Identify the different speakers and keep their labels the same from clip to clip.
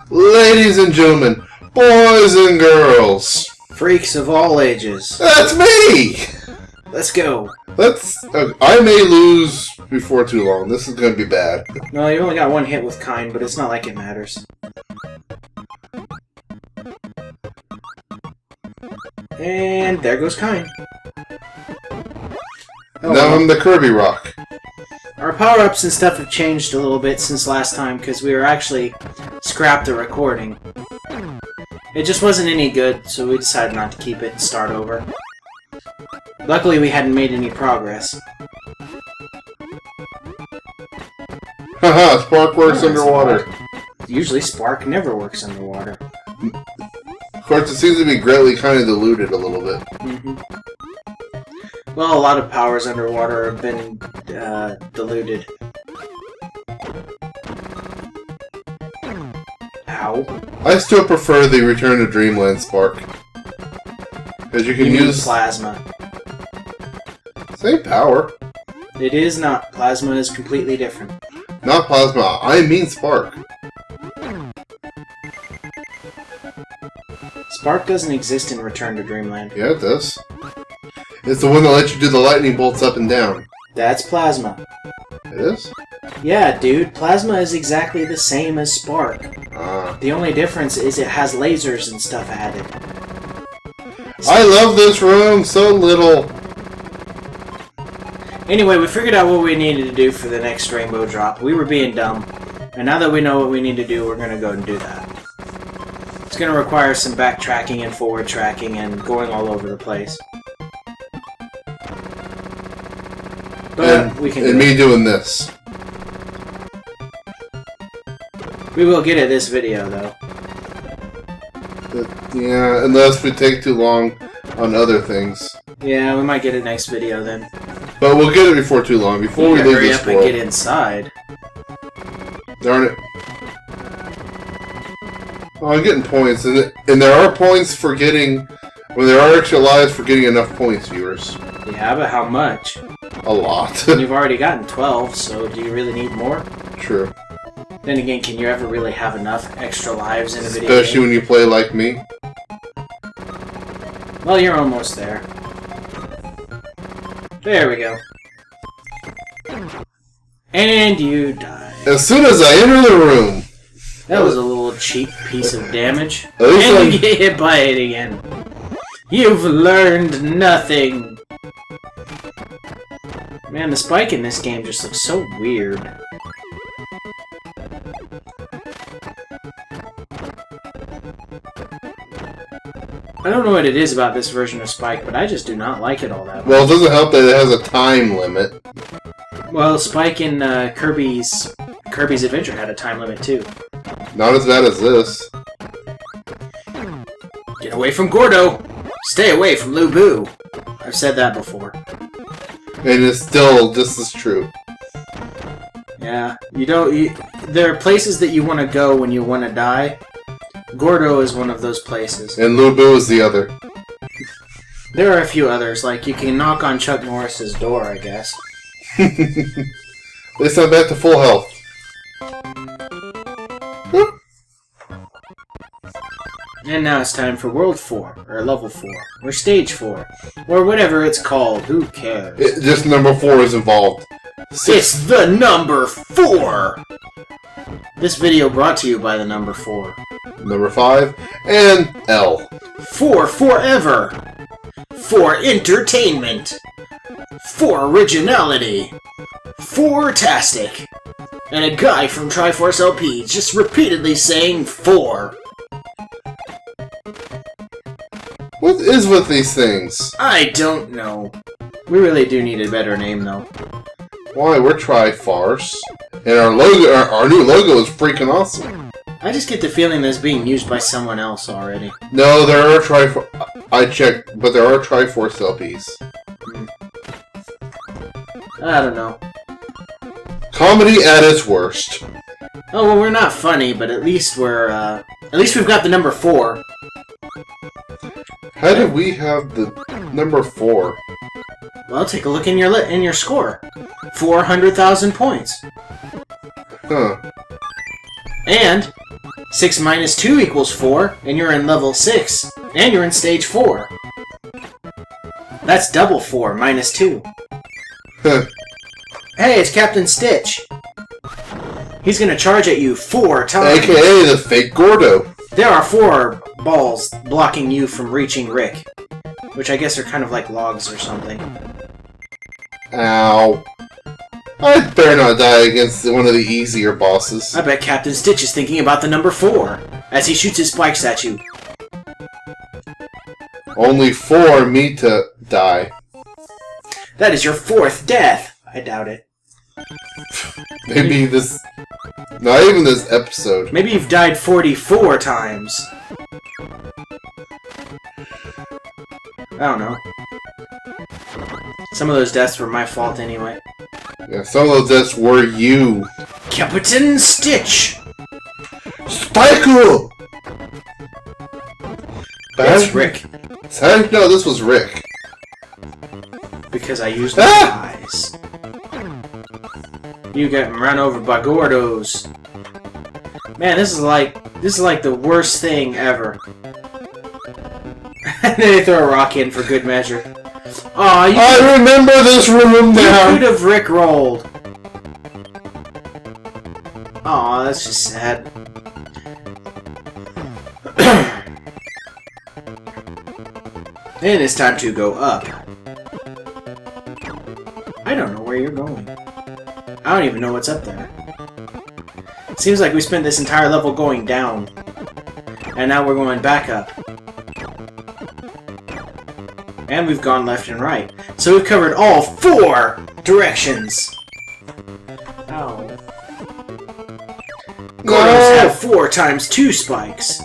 Speaker 1: Ladies and gentlemen, boys and girls,
Speaker 2: freaks of all ages.
Speaker 1: that's me!
Speaker 2: Let's go.
Speaker 1: I may lose before too long. This is going to be bad.
Speaker 2: No, you only got one hit with kind, but it's not like it matters. And there goes kind. Oh,
Speaker 1: now I'm the Kirby Rock.
Speaker 2: Our power-ups and stuff have changed a little bit since last time because we were actually scrapped the recording. It just wasn't any good, so we decided not to keep it and start over. Luckily, we hadn't made any progress.
Speaker 1: Haha, Spark works underwater.
Speaker 2: Usually, Spark never works underwater.
Speaker 1: Of course, it seems to be greatly kind of diluted a little bit.
Speaker 2: Well, a lot of powers underwater have been diluted. Ow.
Speaker 1: I still prefer the Return to Dreamland Spark. Because you can use
Speaker 2: plasma.
Speaker 1: Same power.
Speaker 2: It is not. Plasma is completely different.
Speaker 1: Not plasma. I mean Spark.
Speaker 2: Spark doesn't exist in Return to Dreamland.
Speaker 1: Yeah, it does. It's the one that lets you do the lightning bolts up and down.
Speaker 2: That's plasma.
Speaker 1: It is?
Speaker 2: Yeah, dude. Plasma is exactly the same as Spark.
Speaker 1: Ah.
Speaker 2: The only difference is it has lasers and stuff added.
Speaker 1: I love this room so little.
Speaker 2: Anyway, we figured out what we needed to do for the next rainbow drop. We were being dumb. And now that we know what we need to do, we're going to go and do that. It's going to require some backtracking and forward tracking and going all over the place. But we can do
Speaker 1: me doing this.
Speaker 2: We will get it this video, though.
Speaker 1: Yeah, unless we take too long on other things.
Speaker 2: Yeah, we might get it next video then.
Speaker 1: But we'll get it before too long. Before we leave
Speaker 2: hurry
Speaker 1: this
Speaker 2: up and get inside.
Speaker 1: Darn it. Oh, I'm getting points, and there are points for getting... Well, there are extra lives for getting enough points, viewers.
Speaker 2: Yeah, but how much?
Speaker 1: A lot.
Speaker 2: You've already gotten 12, so do you really need more?
Speaker 1: True.
Speaker 2: Then again, can you ever really have enough extra lives in a video
Speaker 1: Especially
Speaker 2: game?
Speaker 1: when you play like me.
Speaker 2: Well, you're almost there. There we go. And you die.
Speaker 1: As soon as I enter the room...
Speaker 2: That was a little cheap piece of damage.
Speaker 1: least
Speaker 2: And you get hit by it again. You've learned nothing. Man, the spike in this game just looks so weird. I don't know what it is about this version of Spike, but I just do not like it all that much.
Speaker 1: Well, it doesn't help that it has a time limit.
Speaker 2: Well, Spike in Kirby's Adventure had a time limit too.
Speaker 1: Not as bad as this.
Speaker 2: Get away from Gordo! Stay away from Lu Bu! I've said that before.
Speaker 1: And it's still just as true.
Speaker 2: Yeah, there are places that you want to go when you want to die. Gordo is one of those places.
Speaker 1: And Lu Bu is the other.
Speaker 2: There are a few others, like you can knock on Chuck Norris's door, I guess.
Speaker 1: At least I'm back to full health.
Speaker 2: And now it's time for World 4, or Level 4, or Stage 4, or whatever it's called. Who cares?
Speaker 1: Just number 4 is involved.
Speaker 2: It's the number 4! This video brought to you by the number 4.
Speaker 1: Number 5, and L.
Speaker 2: 4 forever! 4 entertainment! 4 originality! 4-tastic! And a guy from Triforce LP just repeatedly saying 4.
Speaker 1: What is with these things?
Speaker 2: I don't know. We really do need a better name, though.
Speaker 1: Why, we're Trifarce. And our logo, our new logo is freaking awesome.
Speaker 2: I just get the feeling that it's being used by someone else already.
Speaker 1: No, there are Triforce... I checked, but there are Triforce LPs.
Speaker 2: I don't know.
Speaker 1: Comedy at its worst.
Speaker 2: Oh, well, we're not funny, but at least we're, at least we've got the number 4.
Speaker 1: How did we have the number 4?
Speaker 2: Well, take a look in your score. 400,000 points.
Speaker 1: Huh.
Speaker 2: And 6 minus 2 equals 4, and you're in level 6. And you're in stage 4. That's double 4 minus 2. Hey, it's Captain Stitch. He's gonna charge at you 4 times.
Speaker 1: AKA the fake Gordo.
Speaker 2: There are 4 balls blocking you from reaching Rick. Which I guess are kind of like logs or something.
Speaker 1: Ow. I'd better not die against one of the easier bosses.
Speaker 2: I bet Captain Stitch is thinking about the number 4 as he shoots his spikes at you.
Speaker 1: Only 4 me to die.
Speaker 2: That is your 4th death. I doubt it.
Speaker 1: Maybe this... Not even this episode.
Speaker 2: Maybe you've died 44 times. I don't know. Some of those deaths were my fault anyway.
Speaker 1: Yeah, some of those deaths were you.
Speaker 2: Captain Stitch!
Speaker 1: Spike-o!
Speaker 2: That's Rick.
Speaker 1: How did you know this was Rick?
Speaker 2: Because I used my eyes. You get run over by Gordos. Man, this is like the worst thing ever. And then they throw a rock in for good measure. Aw,
Speaker 1: I remember this room now!
Speaker 2: You could have Rick-rolled. Aw, that's just sad. And it's time to go up. I don't know where you're going. I don't even know what's up there. It seems like we spent this entire level going down. And now we're going back up. And we've gone left and right. So we've covered all 4 directions! Ow. Gordos have 4 times 2 spikes.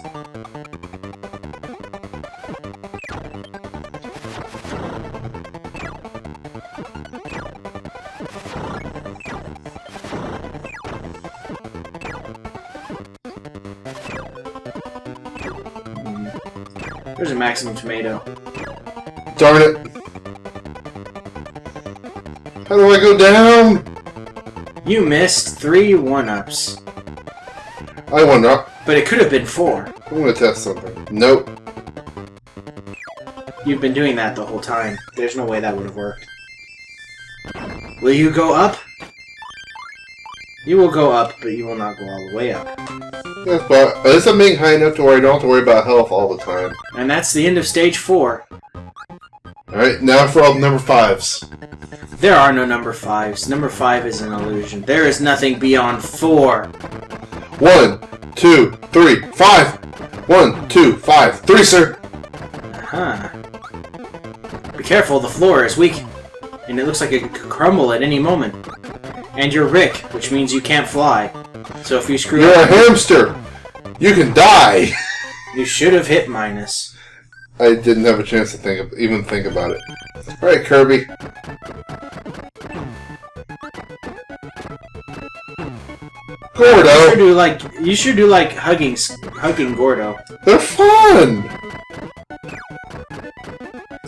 Speaker 2: There's a maximum tomato.
Speaker 1: Darn it. How do I go down?
Speaker 2: You missed 3 1-ups.
Speaker 1: I won up.
Speaker 2: But it could have been 4.
Speaker 1: I'm gonna test something. Nope.
Speaker 2: You've been doing that the whole time. There's no way that would have worked. Will you go up? You will go up, but you will not go all the way up.
Speaker 1: Yes, but at least I'm being high enough to where I don't have to worry about health all the time.
Speaker 2: And that's the end of stage 4.
Speaker 1: Alright, now for all the number 5s.
Speaker 2: There are no number 5s. Number 5 is an illusion. There is nothing beyond 4.
Speaker 1: 1, 2, 3, 5! 1, 2, 5, 3, sir!
Speaker 2: Huh. Be careful, the floor is weak. And it looks like it could crumble at any moment. And you're Rick, which means you can't fly. So if you screw
Speaker 1: You're
Speaker 2: up...
Speaker 1: a hamster! You can die!
Speaker 2: You should have hit minus.
Speaker 1: I didn't have a chance to even think about it. Alright, Kirby. Gordo!
Speaker 2: You should do like hugging Gordo.
Speaker 1: They're fun!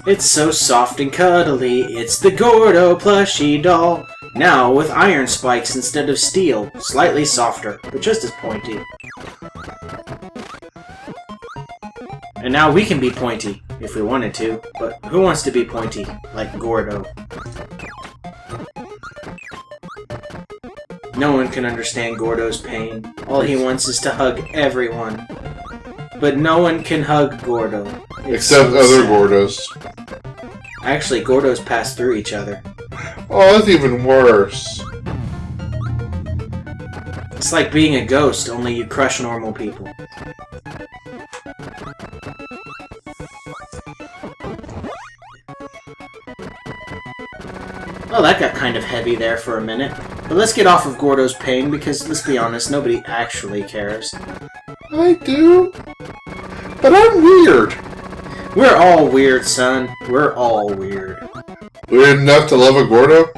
Speaker 2: It's so soft and cuddly, it's the Gordo plushie doll. Now with iron spikes instead of steel. Slightly softer, but just as pointy. And now we can be pointy, if we wanted to. But who wants to be pointy, like Gordo? No one can understand Gordo's pain. All he wants is to hug everyone. But no one can hug Gordo.
Speaker 1: Except other Gordos.
Speaker 2: Actually, Gordos pass through each other.
Speaker 1: Oh, that's even worse.
Speaker 2: It's like being a ghost, only you crush normal people. Well, that got kind of heavy there for a minute. But let's get off of Gordo's pain, because let's be honest, nobody actually cares.
Speaker 1: I do. But I'm weird.
Speaker 2: We're all weird, son. We're all weird.
Speaker 1: Weird enough to love a Gordo?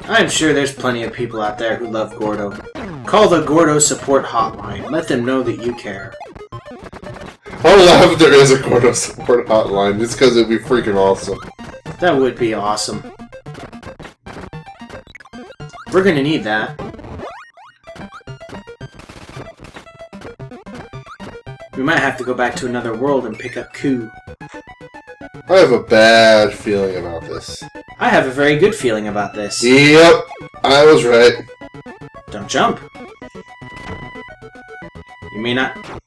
Speaker 2: I'm sure there's plenty of people out there who love Gordo. Call the Gordo support hotline. Let them know that you care.
Speaker 1: I'll laugh if there is a Gordo support hotline, just because it'd be freaking awesome.
Speaker 2: That would be awesome. We're gonna need that. We might have to go back to another world and pick up Koo.
Speaker 1: I have a bad feeling about this.
Speaker 2: I have a very good feeling about this.
Speaker 1: Yep, I was right.
Speaker 2: Don't jump. You may not...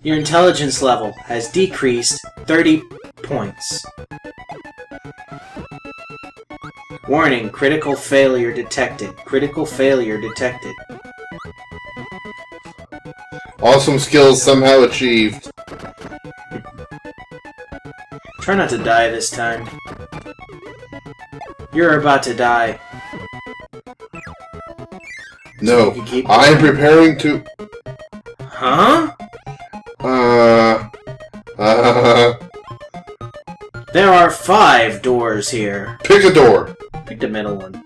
Speaker 2: Your intelligence level has decreased 30 points. Warning, critical failure detected. Critical failure detected.
Speaker 1: Awesome skills somehow achieved.
Speaker 2: Try not to die this time. You're about to die.
Speaker 1: No,
Speaker 2: You keep
Speaker 1: I'm
Speaker 2: going.
Speaker 1: preparing to...
Speaker 2: Huh? There are 5 doors here.
Speaker 1: Pick a door.
Speaker 2: Pick the middle one.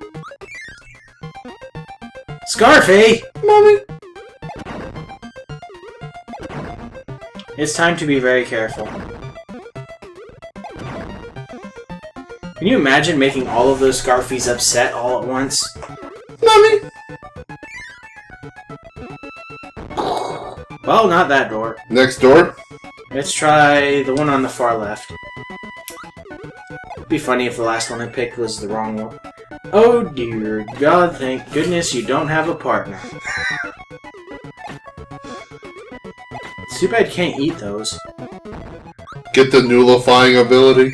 Speaker 2: Scarfy!
Speaker 1: Mommy.
Speaker 2: It's time to be very careful. Can you imagine making all of those Scarfies upset all at once?
Speaker 1: Mommy.
Speaker 2: Well, not that door.
Speaker 1: Next door.
Speaker 2: Let's try the one on the far left. It'd be funny if the last one I picked was the wrong one. Oh dear God, thank goodness you don't have a partner. It's too bad you can't eat those.
Speaker 1: Get the nullifying ability.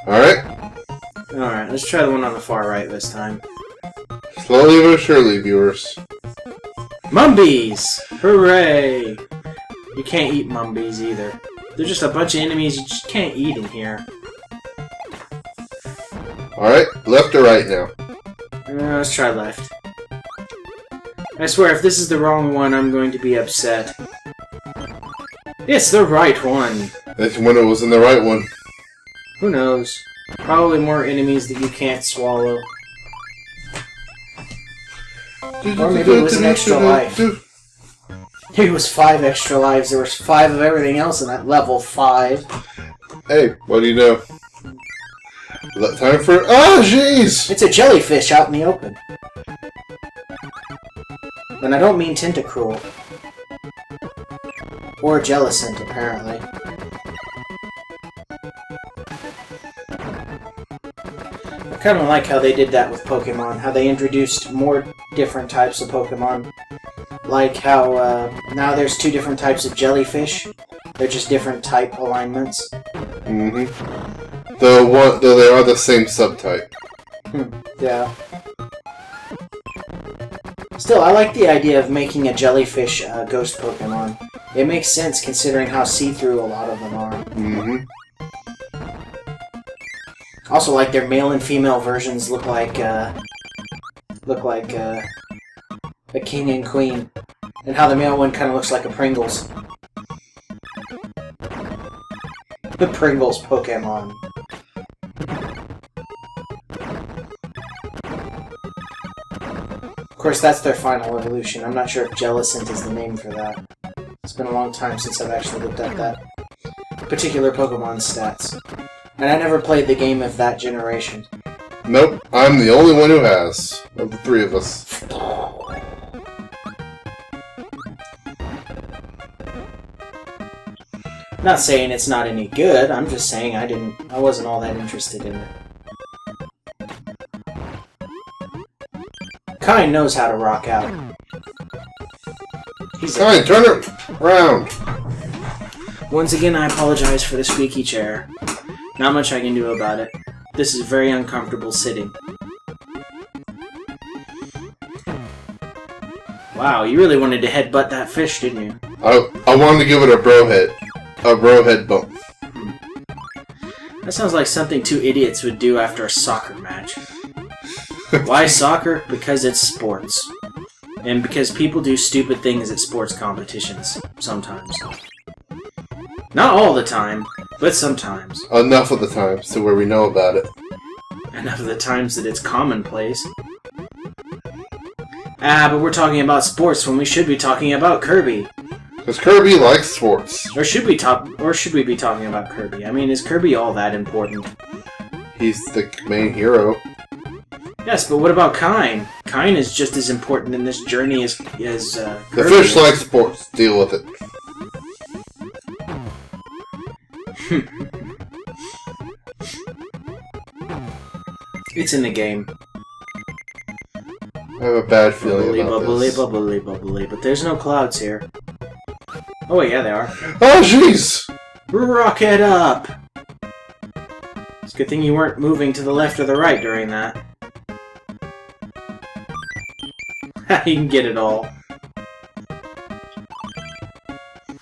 Speaker 1: Alright.
Speaker 2: Alright, let's try the one on the far right this time.
Speaker 1: Slowly but surely, viewers.
Speaker 2: Mumbies! Hooray! You can't eat Mumbies either. They're just a bunch of enemies you just can't eat in here.
Speaker 1: Alright, left or right now?
Speaker 2: Let's try left. I swear, if this is the wrong one, I'm going to be upset. It's the right one!
Speaker 1: That's when it was in the right one.
Speaker 2: Who knows? Probably more enemies that you can't swallow. Or maybe it was an extra life. Maybe it was 5 extra lives. There was 5 of everything else in that level 5.
Speaker 1: Hey, what do you know? Time for... Ah, jeez!
Speaker 2: It's a jellyfish out in the open. And I don't mean Tentacruel. Or Jellicent, apparently. I kind of like how they did that with Pokemon. How they introduced more different types of Pokemon. Like how now there's 2 different types of jellyfish. They're just different type alignments.
Speaker 1: Mm-hmm. Though they are the same subtype.
Speaker 2: Yeah. Still, I like the idea of making a jellyfish ghost Pokemon. It makes sense considering how see-through a lot of them are.
Speaker 1: Mm-hmm.
Speaker 2: Also, like their male and female versions look like a king and queen, and how the male one kind of looks like a Pringles. The Pringles Pokemon. Of course, that's their final evolution. I'm not sure if Jellicent is the name for that. It's been a long time since I've actually looked at that particular Pokemon's stats. And I never played the game of that generation.
Speaker 1: Nope, I'm the only one who has, of the 3 of us.
Speaker 2: Not saying it's not any good, I'm just saying I wasn't all that interested in it. Kai knows how to rock out.
Speaker 1: Fine, turn it around.
Speaker 2: Once again, I apologize for the squeaky chair. Not much I can do about it. This is very uncomfortable sitting. Wow, you really wanted to headbutt that fish, didn't you?
Speaker 1: I wanted to give it a bro head bump.
Speaker 2: That sounds like something 2 idiots would do after a soccer match. Why soccer? Because it's sports. And because people do stupid things at sports competitions. Sometimes. Not all the time, but sometimes.
Speaker 1: Enough of the times to where we know about it.
Speaker 2: Enough of the times that it's commonplace. Ah, but we're talking about sports when we should be talking about Kirby.
Speaker 1: Because Kirby likes sports.
Speaker 2: Or should we be talking about Kirby? I mean, is Kirby all that important?
Speaker 1: He's the main hero.
Speaker 2: Yes, but what about Kine? Kine is just as important in this journey as Kirby.
Speaker 1: The fish like sports. Deal with it.
Speaker 2: It's in the game.
Speaker 1: I have a bad feeling about
Speaker 2: Bubbly,
Speaker 1: this.
Speaker 2: bubbly, bubbly, but there's no clouds here. Oh wait, yeah, they are.
Speaker 1: Oh, jeez!
Speaker 2: Rocket up! It's a good thing you weren't moving to the left or the right during that. You can get it all. Oh,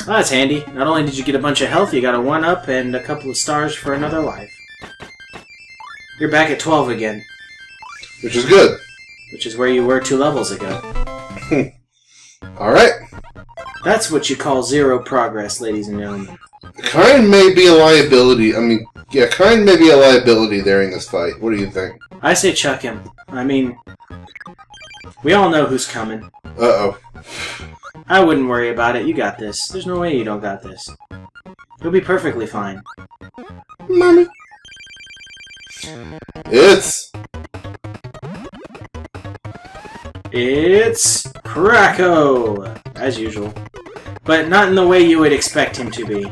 Speaker 2: that's handy. Not only did you get a bunch of health, you got a 1-up and a couple of stars for another life. You're back at 12 again.
Speaker 1: Which is good.
Speaker 2: Which is where you were 2 levels ago.
Speaker 1: Alright.
Speaker 2: That's what you call 0 progress, ladies and gentlemen.
Speaker 1: Kine may be a liability. I mean, yeah, Kine may be a liability during this fight. What do you think?
Speaker 2: I say chuck him. I mean, we all know who's coming.
Speaker 1: Uh-oh.
Speaker 2: I wouldn't worry about it. You got this. There's no way you don't got this. You'll be perfectly fine.
Speaker 1: Mommy. It's
Speaker 2: Kracko! As usual. But not in the way you would expect him to be.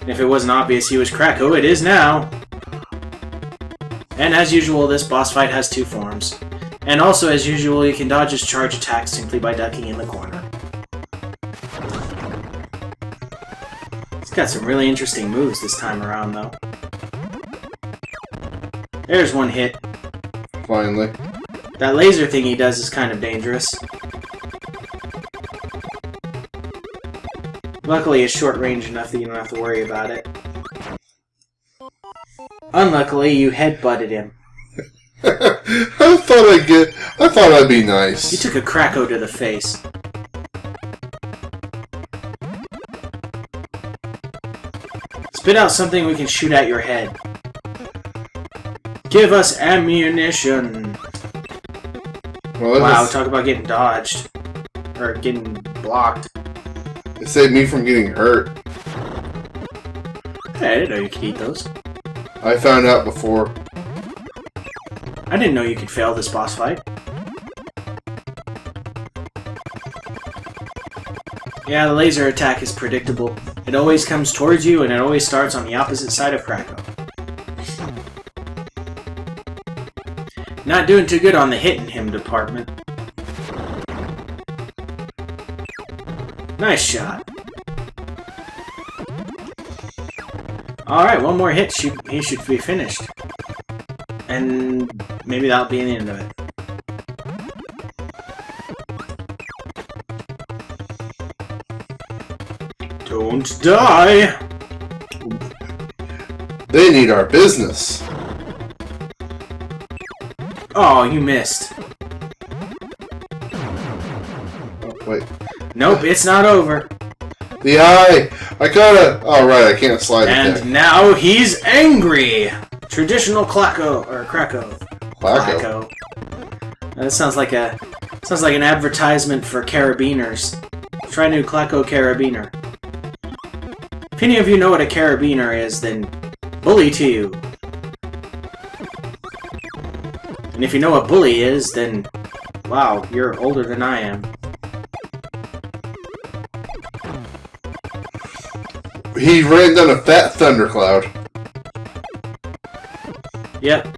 Speaker 2: And if it wasn't obvious he was Kracko, it is now! And as usual, this boss fight has 2 forms. And also, as usual, you can dodge his charge attacks simply by ducking in the corner. He's got some really interesting moves this time around, though. There's one hit.
Speaker 1: finally.
Speaker 2: That laser thing he does is kind of dangerous. Luckily, it's short range enough that you don't have to worry about it. Unluckily, you headbutted him.
Speaker 1: I thought I'd be nice.
Speaker 2: You took a Kracko to the face. Spit out something we can shoot at your head. Give us ammunition.
Speaker 1: Well,
Speaker 2: Wow, talk about getting dodged. Or getting blocked.
Speaker 1: It saved me from getting hurt.
Speaker 2: Hey, I didn't know you could eat those.
Speaker 1: I found out before.
Speaker 2: I didn't know you could fail this boss fight. Yeah, the laser attack is predictable. It always comes towards you, and it always starts on the opposite side of Kracko. Not doing too good on the hitting him department. Nice shot. Alright, one more hit, he should be finished. And maybe that'll be the end of it. Don't die!
Speaker 1: They need our business.
Speaker 2: Oh, you missed.
Speaker 1: Oh, wait.
Speaker 2: Nope, it's not over.
Speaker 1: The eye! I gotta... Oh, right, I can't slide it
Speaker 2: And
Speaker 1: down.
Speaker 2: now he's angry! Traditional Kracko.
Speaker 1: Klacko.
Speaker 2: That sounds like an advertisement for carabiners. Try new Klacko carabiner. If any of you know what a carabiner is, then bully to you. And if you know what bully is, then wow, you're older than I am.
Speaker 1: He ran down a fat thundercloud.
Speaker 2: Yep.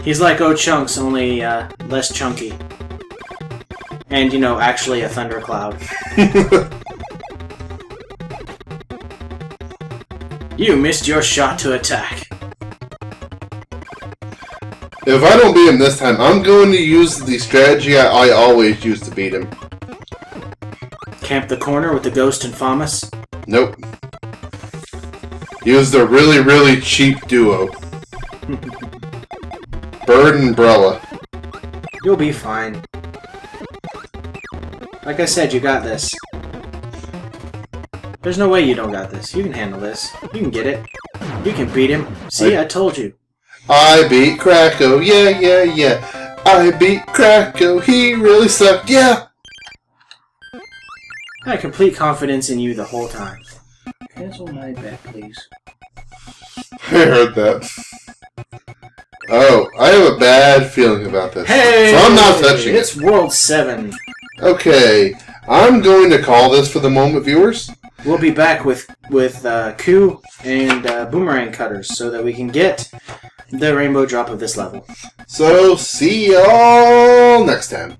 Speaker 2: He's like O-Chunks, only less chunky. And, you know, actually a thundercloud. You missed your shot to attack.
Speaker 1: If I don't beat him this time, I'm going to use the strategy I always use to beat him.
Speaker 2: Camp the corner with the Ghost and Famas.
Speaker 1: Nope. Use the really, really cheap duo. Bird and Umbrella.
Speaker 2: You'll be fine. Like I said, you got this. There's no way you don't got this. You can handle this. You can get it. You can beat him. See, I told you.
Speaker 1: I beat Kracko, yeah, yeah, yeah. I beat Kracko, he really sucked, yeah.
Speaker 2: I had complete confidence in you the whole time. Cancel my bet, please.
Speaker 1: heard that. Oh, I have a bad feeling about this.
Speaker 2: Hey!
Speaker 1: So I'm not touching it.
Speaker 2: It's World 7.
Speaker 1: Okay, I'm going to call this for the moment, viewers.
Speaker 2: We'll be back with Coup and Boomerang Cutters so that we can get the rainbow drop of this level.
Speaker 1: So, see y'all next time.